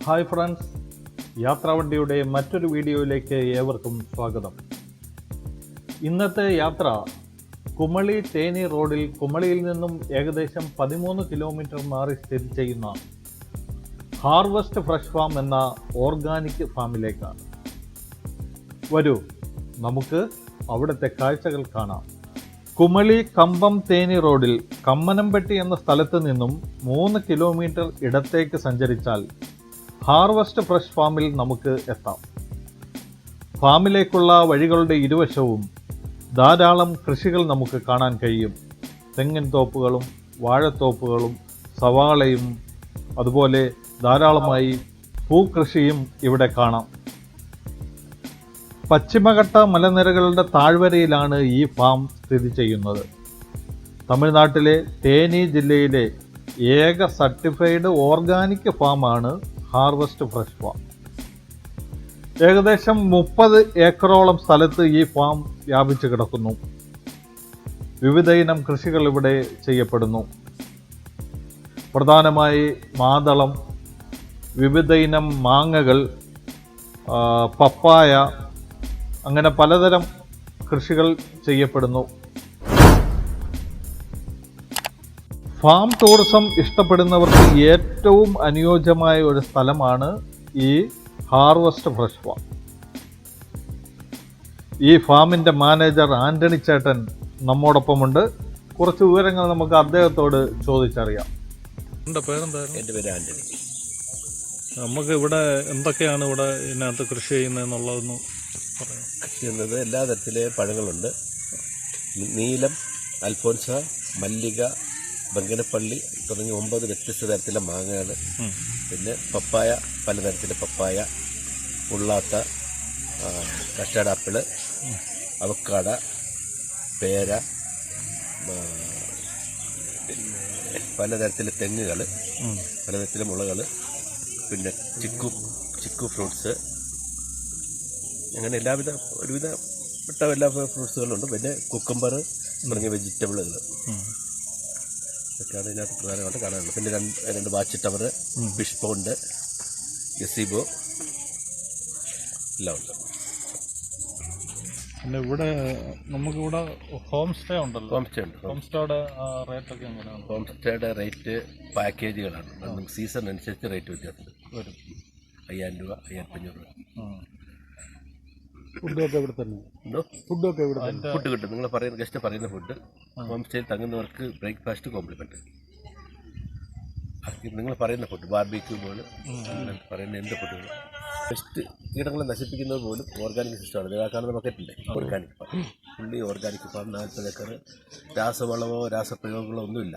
Hi friends, യാത്രാവണ്ടിയുടെ മറ്റൊരു വീഡിയോയിലേക്ക് ഏവർക്കും സ്വാഗതം. ഇന്നത്തെ യാത്ര കുമളി തേനി റോഡിൽ കുമളിയിൽ നിന്നും ഏകദേശം 13 കിലോമീറ്റർ മാറി സ്ഥിതി ചെയ്യുന്ന ഹാർവസ്റ്റ് ഫ്രഷ് ഫാം എന്ന ഓർഗാനിക് ഫാമിലേക്കാണ്. വരൂ, നമുക്ക് അവിടുത്തെ കാഴ്ചകൾ കാണാം. കുമളി കമ്പം തേനി റോഡിൽ കമ്മനംപെട്ടി എന്ന സ്ഥലത്ത് നിന്നും 3 കിലോമീറ്റർ ഇടത്തേക്ക് സഞ്ചരിച്ചാൽ ഹാർവസ്റ്റ് ഫ്രഷ് ഫാമിൽ നമുക്ക് എത്താം. ഫാമിലേക്കുള്ള വഴികളുടെ ഇരുവശവും ധാരാളം കൃഷികൾ നമുക്ക് കാണാൻ കഴിയും. തെങ്ങിൻ തോപ്പുകളും വാഴത്തോപ്പുകളും സവാളയും അതുപോലെ ധാരാളമായി പൂക്കൃഷിയും ഇവിടെ കാണാം. പശ്ചിമഘട്ട മലനിരകളുടെ താഴ്വരയിലാണ് ഈ ഫാം സ്ഥിതി ചെയ്യുന്നത്. തമിഴ്നാട്ടിലെ തേനി ജില്ലയിലെ ഏക സർട്ടിഫൈഡ് ഓർഗാനിക് ഫാമാണ് ഹാർവസ്റ്റ് ഫ്രഷ് ഫാം. ഏകദേശം 30 ഏക്കറോളം സ്ഥലത്ത് ഈ ഫാം വ്യാപിച്ചു കിടക്കുന്നു. വിവിധ ഇനം കൃഷികൾ ഇവിടെ ചെയ്യപ്പെടുന്നു. പ്രധാനമായി മാതളം, വിവിധ ഇനം മാങ്ങകൾ, പപ്പായ, അങ്ങനെ പലതരം കൃഷികൾ ചെയ്യപ്പെടുന്നു. ഫാം ടൂറിസം ഇഷ്ടപ്പെടുന്നവർക്ക് ഏറ്റവും അനുയോജ്യമായ ഒരു സ്ഥലമാണ് ഈ ഹാർവസ്റ്റ് ഫ്രഷ് ഫാം. ഈ ഫാമിൻ്റെ മാനേജർ ആന്റണി ചേട്ടൻ നമ്മോടൊപ്പമുണ്ട്. കുറച്ച് വിവരങ്ങൾ നമുക്ക് അദ്ദേഹത്തോട് ചോദിച്ചറിയാം. എൻ്റെ പേരെന്തായിരുന്നു? എൻ്റെ പേര് ആന്റണി. നമുക്ക് ഇവിടെ എന്തൊക്കെയാണ് ഇവിടെ ഇതിനകത്ത് കൃഷി ചെയ്യുന്നതെന്നുള്ളതെന്ന് പറയാം. കൃഷി ചെയ്യുന്നത് എല്ലാ തരത്തിലെ പഴങ്ങളുണ്ട്. നീലം, അൽഫോൻസ, മല്ലിക, ബംഗനപ്പള്ളി തുടങ്ങി 9 വ്യത്യസ്ത തരത്തിലെ മാങ്ങകൾ, പിന്നെ പപ്പായ, പലതരത്തിലെ പപ്പായ, ഉള്ളാത്ത, കസ്റ്റാർഡ് ആപ്പിള്, അവക്കാട, പേര, പിന്നെ പലതരത്തിലെ തെങ്ങുകൾ, പലതരത്തിലെ മുളകൾ, പിന്നെ ചിക്കു ഫ്രൂട്ട്സ്, അങ്ങനെ ഒരുവിധപ്പെട്ട എല്ലാ ഫ്രൂട്ട്സുകളുണ്ട്. പിന്നെ കുക്കുംബർ തുടങ്ങിയ വെജിറ്റബിളുകൾ ഒക്കെയാണ് ഇതിനകത്ത് പ്രധാനമായിട്ട് കാണാനുള്ളത്. പിന്നെ രണ്ട് watch tower, fish pond, gazebo എല്ലാം ഉണ്ട്. പിന്നെ ഇവിടെ നമുക്കിവിടെ ഹോം സ്റ്റേ ഉണ്ടല്ലോ. ഹോം സ്റ്റേയുടെ റേറ്റൊക്കെ എങ്ങനെയാണ്? ഹോം സ്റ്റേയുടെ റേറ്റ് പാക്കേജുകളാണ്. നമുക്ക് സീസൺ അനുസരിച്ച് റേറ്റ് വ്യത്യാസം വരും. 5000 രൂപ, 5500 രൂപ. ഫുഡൊക്കെ ഇവിടെ തന്നെ? ഫുഡൊക്കെ ഇവിടെ ഫുഡ് കിട്ടും. നിങ്ങൾ പറയുന്ന ഗസ്റ്റ് പറയുന്ന ഫുഡ്. ഹോം സ്റ്റേയിൽ തങ്ങുന്നവർക്ക് ബ്രേക്ക്ഫാസ്റ്റ് കോംപ്ലിമെന്റ്. നിങ്ങൾ പറയുന്ന ഫുഡ്, ബാർബിക്യൂ പോലെ പറയുന്ന എന്ത് ഫുഡുകൾ. ബെസ്റ്റ് കീടങ്ങളെ നശിപ്പിക്കുന്നത് പോലും ഓർഗാനിക് സിസ്റ്റമാണ്. ഇതാ കാണുന്ന ബക്കറ്റില്ലേ, organic farm. Fully organic farm. 40 acre. രാസവളമോ രാസപ്രയോഗങ്ങളോ ഒന്നുമില്ല.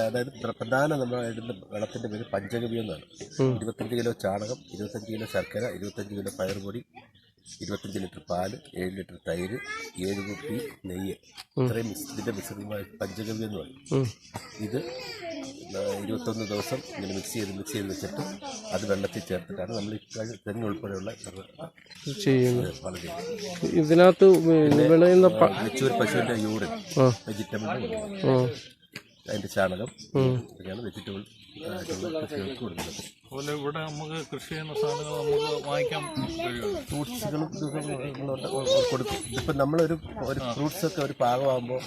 അതായത് പ്രധാന നമ്മൾ ഇടുന്ന വെള്ളത്തിൻ്റെ പേര് പഞ്ചഗവ്യം എന്നാണ്. 25 കിലോ ചാണകം, 25 കിലോ ശർക്കര, 25 കിലോ പയറുപൊടി, 25 ലിറ്റർ പാല്, 7 ലിറ്റർ തൈര്, 7 കുപ്പി നെയ്യ്, ഇത്രയും ഇതിൻ്റെ മിശ്രിതമായ പഞ്ചഗവ്യം എന്ന് പറയും. ഇത് 21 ദിവസം ഇങ്ങനെ മിക്സ് ചെയ്ത് വെച്ചിട്ട് അത് വെള്ളത്തിൽ ചേർത്തിട്ടാണ് നമ്മൾ തെങ്ങ് ഉൾപ്പെടെയുള്ള ഇതിനകത്ത് മെച്ചൂർ പശുവിൻ്റെ യൂറിൻ, വെജിറ്റബിൾ, അതിൻ്റെ ചാണകം ഒക്കെയാണ് വെജിറ്റബിൾ ആയിട്ടുള്ള കൃഷികൾക്ക് കൊടുക്കുന്നത്. അതുപോലെ ഇവിടെ നമുക്ക് കൃഷി ചെയ്യുന്ന സാധനങ്ങൾ നമുക്ക് വാങ്ങിക്കാൻ ഫ്രൂട്ട്സുകളും കൊടുക്കും. ഇപ്പം നമ്മളൊരു ഫ്രൂട്ട്സൊക്കെ ഒരു പാകമാകുമ്പോൾ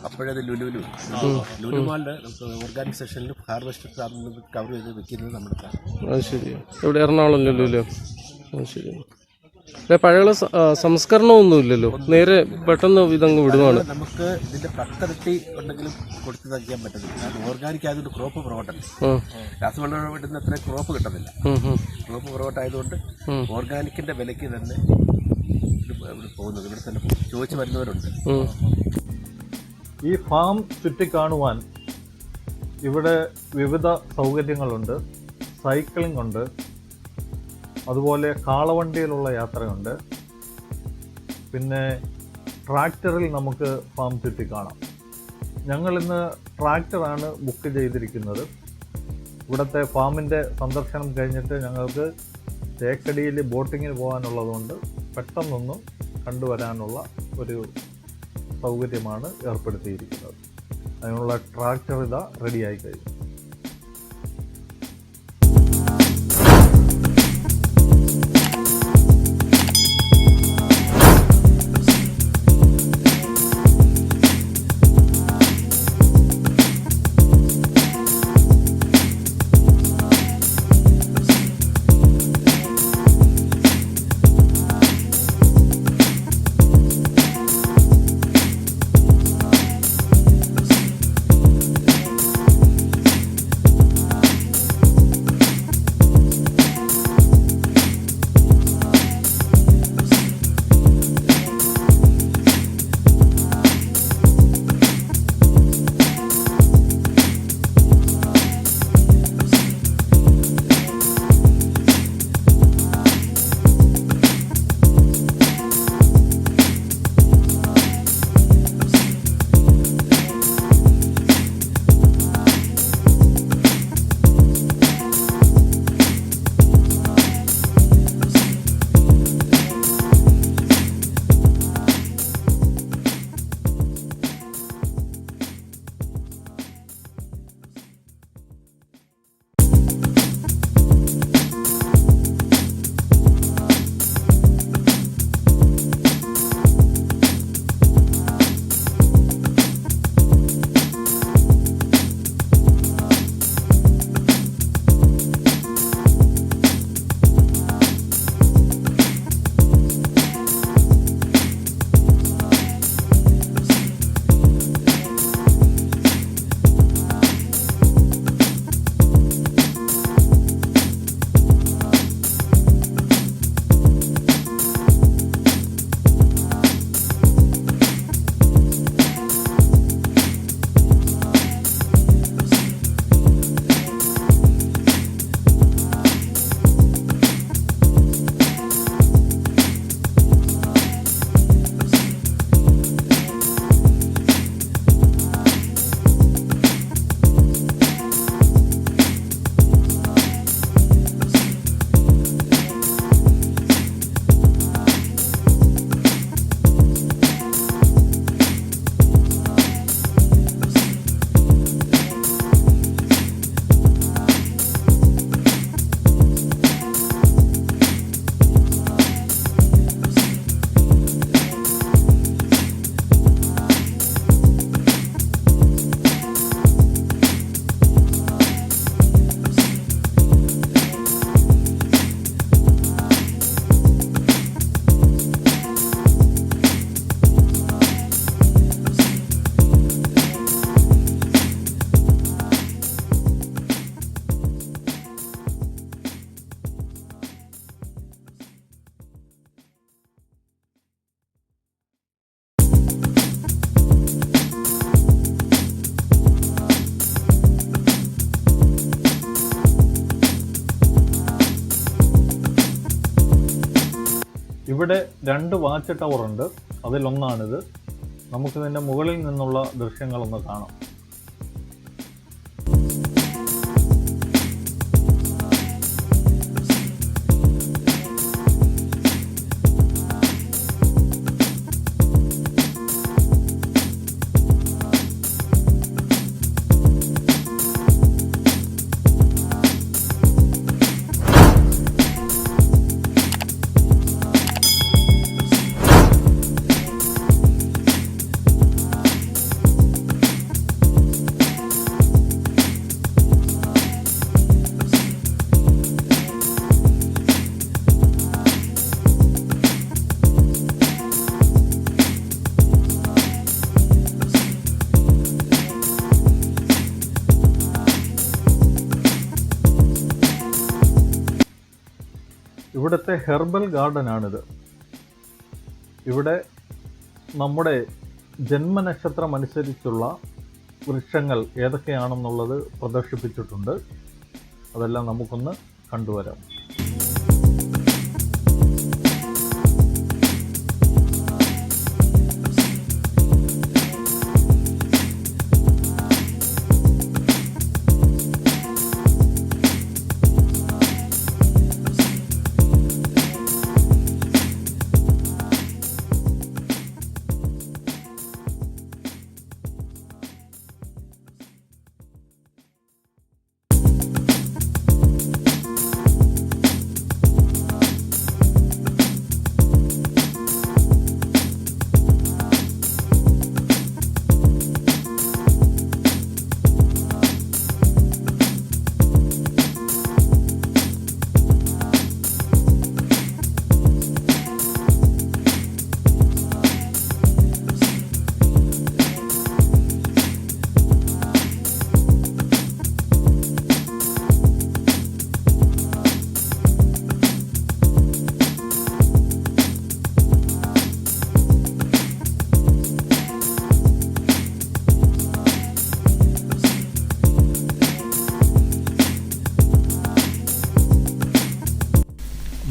അപ്പോഴത് ലുലുമാളിൻ്റെ ഓർഗാനിക് സെക്ഷനിൽ ഹാർവസ്റ്റ് കവർ ചെയ്ത് വെക്കുന്നത് നമ്മുടെ സാധനം. അത് ശരി. ഇവിടെ എറണാകുളം ലുലുവിലോ? അത് ശരി. പഴയ സംസ്കരണമൊന്നുമില്ലല്ലോ, നേരെ പെട്ടെന്ന് ഇതങ്ങ് വിടുവാണ്. നമുക്ക് ഇതിന്റെ 10 ഇരട്ടി ഉണ്ടെങ്കിലും കൊടുത്തു തയ്ക്കാൻ പറ്റുന്നില്ല. കാരണം ഓർഗാനിക് ആയതുകൊണ്ട് ക്രോപ്പ് പുറകോട്ടല്ല. രാസവളം ഇടുന്ന അത്ര ക്രോപ്പ് കിട്ടുന്നില്ല. ക്രോപ്പ് പുറകോട്ടായതുകൊണ്ട് ഓർഗാനിക്കിന്റെ വിലയ്ക്ക് തന്നെ ഇവിടെ പോകുന്നത്. ഇവിടെ തന്നെ ചോദിച്ചു വരുന്നവരുണ്ട്. ഈ ഫാം ചുറ്റിക്കാണുവാൻ ഇവിടെ വിവിധ സൗകര്യങ്ങളുണ്ട്. സൈക്ലിംഗ് ഉണ്ട്, അതുപോലെ കാളവണ്ടിയിലുള്ള യാത്രയുണ്ട്. പിന്നെ ട്രാക്ടറിൽ നമുക്ക് ഫാം ചുറ്റി കാണാം. ഞങ്ങളിന്ന് ട്രാക്ടറാണ് ബുക്ക് ചെയ്തിരിക്കുന്നത്. ഇവിടുത്തെ ഫാമിൻ്റെ സന്ദർശനം കഴിഞ്ഞിട്ട് ഞങ്ങൾക്ക് തേക്കടിയിൽ ബോട്ടിങ്ങിന് പോകാനുള്ളതുകൊണ്ട് പെട്ടെന്നൊന്ന് കണ്ടുവരാനുള്ള ഒരു സൗകര്യമാണ് ഏർപ്പെടുത്തിയിരിക്കുന്നത്. അതിനുള്ള ട്രാക്ടർ ഇതാ റെഡിയായി കഴിഞ്ഞു. ഇവിടെ 2 വാച്ച് ടവർ ഉണ്ട്. അതിലൊന്നാണിത്. നമുക്ക് ഇതിൻ്റെ മുകളിൽ നിന്നുള്ള ദൃശ്യങ്ങളൊന്ന് കാണാം. ഇവിടുത്തെ ഹെർബൽ ഗാർഡനാണിത്. ഇവിടെ നമ്മുടെ ജന്മനക്ഷത്രം അനുസരിച്ചുള്ള വൃക്ഷങ്ങൾ ഏതൊക്കെയാണെന്നുള്ളത് പ്രദർശിപ്പിച്ചിട്ടുണ്ട്. അതെല്ലാം നമുക്കൊന്ന് കണ്ടുവരാം.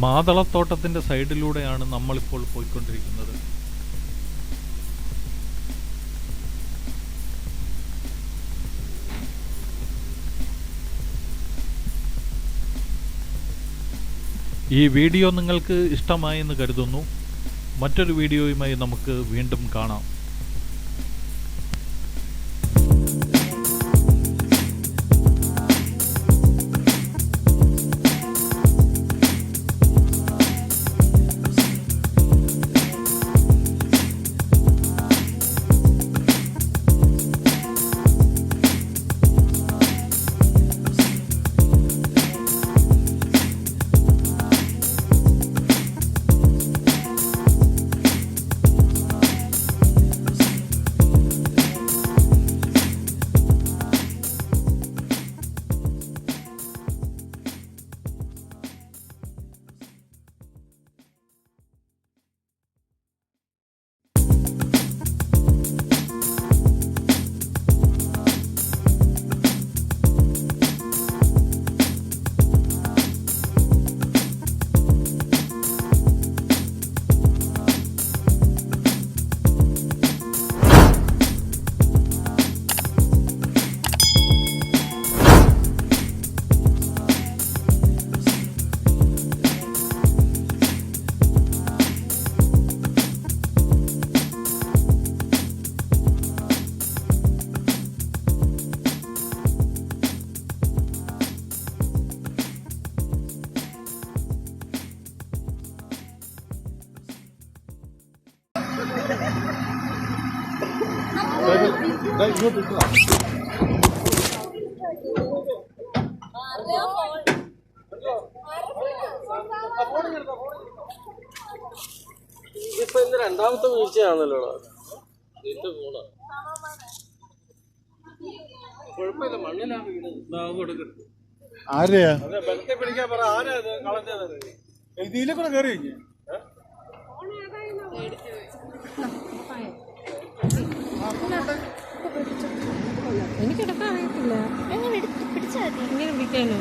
മാതളത്തോട്ടത്തിൻ്റെ സൈഡിലൂടെയാണ് നമ്മളിപ്പോൾ പോയിക്കൊണ്ടിരിക്കുന്നത്. ഈ വീഡിയോ നിങ്ങൾക്ക് ഇഷ്ടമായി എന്ന് കരുതുന്നു. മറ്റൊരു വീഡിയോയുമായി നമുക്ക് വീണ്ടും കാണാം. ഇതിപ്പോ ഇന്ന് രണ്ടാമത്തെ വീഴ്ചയാണല്ലോ. കുഴപ്പമില്ല, മണ്ണിലാണ് വീണത്. ആരെയാ പിടിക്കാൻ പറ. ആരാ കളഞ്ഞത്? ഇതിലെ കൂടെ കയറി കഴിഞ്ഞു. എനിക്കെടുക്കാൻ അറിയത്തില്ല. എങ്ങനെ പിടിച്ചാൽ മതി. ഇങ്ങനെ പിടിക്കാനോ?